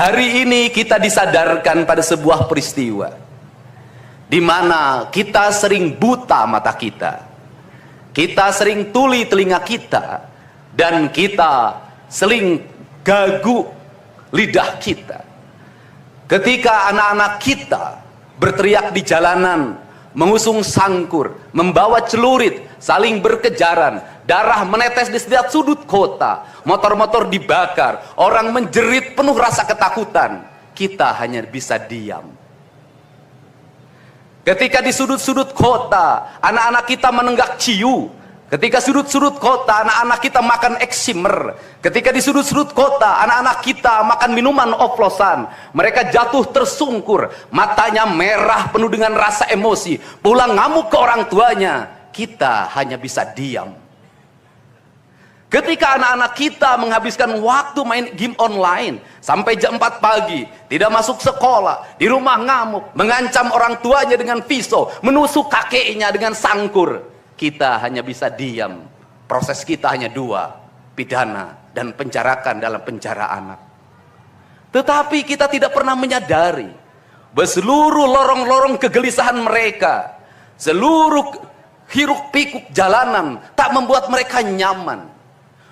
Hari ini kita disadarkan pada sebuah peristiwa di mana kita sering buta mata kita, kita sering tuli telinga kita, dan kita sering gagu lidah kita. Ketika anak-anak kita berteriak di jalanan, mengusung sangkur, membawa celurit, saling berkejaran, darah menetes di setiap sudut kota, motor-motor dibakar, orang menjerit penuh rasa ketakutan, kita hanya bisa diam. Ketika di sudut-sudut kota anak-anak kita menenggak ciu, ketika sudut-sudut kota anak-anak kita makan eksimer, ketika di sudut-sudut kota anak-anak kita makan minuman oplosan, mereka jatuh tersungkur, matanya merah penuh dengan rasa emosi, pulang ngamuk ke orang tuanya, kita hanya bisa diam. Ketika anak-anak kita menghabiskan waktu main game online sampai jam 4 pagi, tidak masuk sekolah, di rumah ngamuk, mengancam orang tuanya dengan pisau, menusuk kakeknya dengan sangkur, kita hanya bisa diam. Proses kita hanya dua, pidana dan penjarakan dalam penjara anak. Tetapi kita tidak pernah menyadari bahwa seluruh lorong-lorong kegelisahan mereka, seluruh hiruk pikuk jalanan tak membuat mereka nyaman.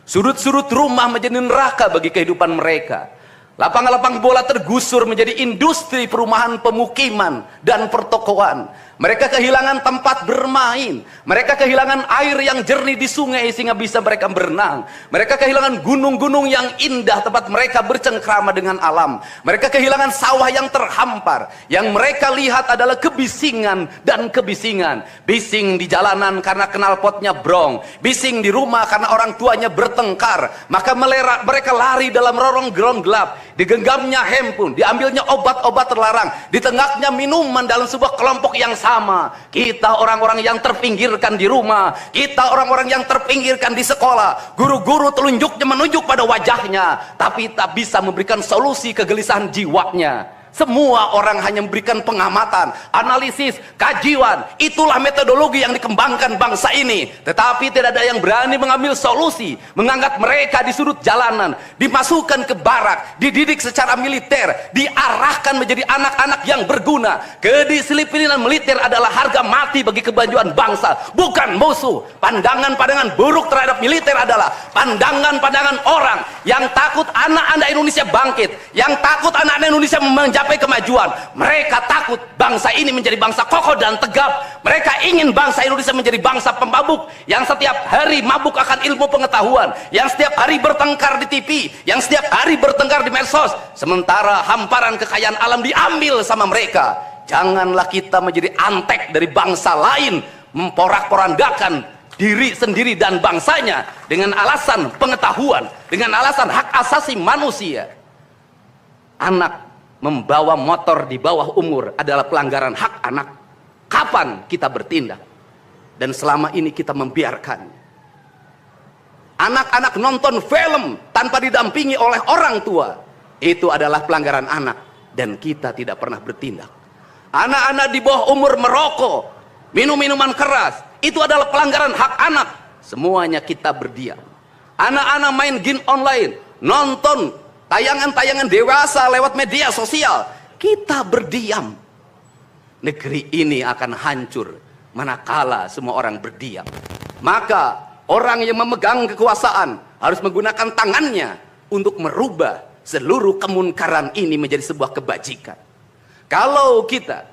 Sudut-sudut rumah menjadi neraka bagi kehidupan mereka. Lapang-lapang bola tergusur menjadi industri perumahan, pemukiman, dan pertokoan. Mereka kehilangan tempat bermain. Mereka kehilangan air yang jernih di sungai sehingga bisa mereka berenang. Mereka kehilangan gunung-gunung yang indah tempat mereka bercengkrama dengan alam. Mereka kehilangan sawah yang terhampar. Yang mereka lihat adalah kebisingan dan kebisingan. Bising di jalanan karena knalpotnya brong. Bising di rumah karena orang tuanya bertengkar. Maka mereka lari dalam rorong-gerong gelap. Digenggamnya handphone, diambilnya obat-obat terlarang, ditengahnya minuman dalam sebuah kelompok yang sama. Kita orang-orang yang terpinggirkan di rumah, kita orang-orang yang terpinggirkan di sekolah, guru-guru telunjuknya menunjuk pada wajahnya, tapi tak bisa memberikan solusi kegelisahan jiwanya. Semua orang hanya memberikan pengamatan, analisis, kajian. Itulah metodologi yang dikembangkan bangsa ini. Tetapi tidak ada yang berani mengambil solusi, mengangkat mereka di sudut jalanan, dimasukkan ke barak, dididik secara militer, diarahkan menjadi anak-anak yang berguna. Kedisiplinan militer adalah harga mati bagi kemajuan bangsa, bukan musuh. Pandangan-pandangan buruk terhadap militer adalah pandangan-pandangan orang yang takut anak-anak Indonesia bangkit, yang takut anak-anak Indonesia mencapai kemajuan. Mereka takut bangsa ini menjadi bangsa kokoh dan tegap. Mereka ingin bangsa Indonesia menjadi bangsa pemabuk yang setiap hari mabuk akan ilmu pengetahuan, yang setiap hari bertengkar di TV, yang setiap hari bertengkar di medsos, sementara hamparan kekayaan alam diambil sama mereka. Janganlah kita menjadi antek dari bangsa lain, memporak-porandakan diri sendiri dan bangsanya dengan alasan pengetahuan, dengan alasan hak asasi manusia. Anak membawa motor di bawah umur adalah pelanggaran hak anak. Kapan kita bertindak? Dan selama ini kita membiarkannya. Anak-anak nonton film tanpa didampingi oleh orang tua, itu adalah pelanggaran anak, dan kita tidak pernah bertindak. Anak-anak di bawah umur merokok, minum minuman keras, itu adalah pelanggaran hak anak. Semuanya kita berdiam. Anak-anak main game online, nonton tayangan-tayangan dewasa lewat media sosial, kita berdiam. Negeri ini akan hancur manakala semua orang berdiam. Maka orang yang memegang kekuasaan harus menggunakan tangannya untuk merubah seluruh kemunkaran ini menjadi sebuah kebajikan. Kalau kita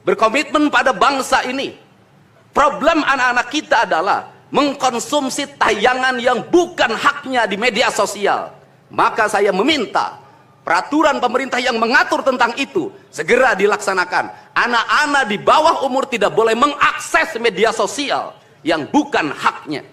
berkomitmen pada bangsa ini, problem anak-anak kita adalah mengkonsumsi tayangan yang bukan haknya di media sosial. Maka saya meminta peraturan pemerintah yang mengatur tentang itu segera dilaksanakan. Anak-anak di bawah umur tidak boleh mengakses media sosial yang bukan haknya.